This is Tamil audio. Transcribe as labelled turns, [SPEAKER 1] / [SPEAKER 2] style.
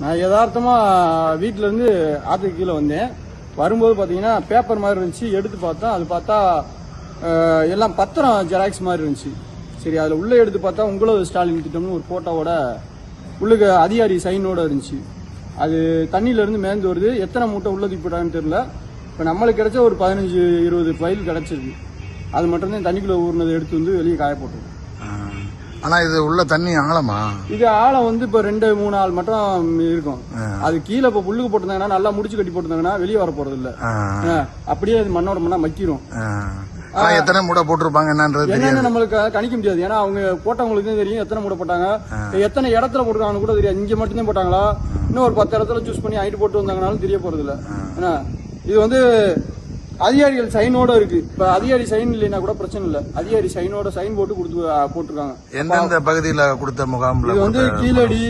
[SPEAKER 1] நான் யதார்த்தமா வீட்டுல இருந்து ஆத்துக்கு கீழே வந்தேன். வரும்போது பாத்தீங்கன்னா பேப்பர் மாதிரி இருந்துச்சு. எடுத்து பார்த்தா அது பார்த்தா எல்லாம் பத்திரம் ஜெராக்ஸ் மாதிரி இருந்துச்சு. சரி, அதுல உள்ள எடுத்து பார்த்தா உங்களோட ஸ்டாலின் திட்டம்னு ஒரு போட்டோவோட உள்ளுக்கு அதிகாரி சைனோட இருந்துச்சு. அது தண்ணியில இருந்து மேந்து வருது. எத்தனை மூட்டை உள்ள தூக்கிட்டான்னு தெரியல. இப்ப நம்மளுக்கு கிடைச்ச ஒரு 15-20 ஃபைல் கிடைச்சிருக்கு. அது மட்டும்தான் தண்ணிக்குள்ள ஊர்னதை எடுத்து வந்து வெளியே காய போட்டுருக்கோம்.
[SPEAKER 2] ஆனா இது உள்ள தண்ணி ஆழமா?
[SPEAKER 1] இது ஆழம் வந்து இப்ப 2-3 ஆள் மட்டும் இருக்கும். அது கீழே இப்ப புல்லுக்கு போட்டிருந்தாங்கன்னா நல்லா முடிச்சு கட்டி போட்டிருந்தாங்கன்னா வெளியே வர போறது இல்ல. அப்படியே அது மண்ணோட மண்ணா மக்கிரும்.
[SPEAKER 2] எத்தனை மூட்டை போட்டிருப்பாங்க என்னன்னு
[SPEAKER 1] நம்மளுக்கு கணிக்க முடியாது. ஏன்னா அவங்க போட்டவங்களுக்கு தான் தெரியும் எத்தனை மூட்டை போட்டாங்க, எத்தனை இடத்துல போட்டுருக்காங்கன்னு கூட தெரியாது. இங்க மட்டும்தான் போட்டாங்களா, இன்னும் ஒரு 10 இடத்துல சூஸ் பண்ணி ஹைட் போட்டு வந்தாங்கனாலும் தெரிய போறது இல்ல. ஏன்னா இது வந்து அதிகாரிகள் சைனோட இருக்கு. இப்ப அதிகாரி சைன் இல்லைன்னா கூட பிரச்சனை இல்ல. அதிகாரி சைனோட சைன் போட்டு போட்டிருக்காங்க.
[SPEAKER 2] எந்தெந்த பகுதியில கொடுத்த முகாம்ல?
[SPEAKER 1] இது வந்து கீழடி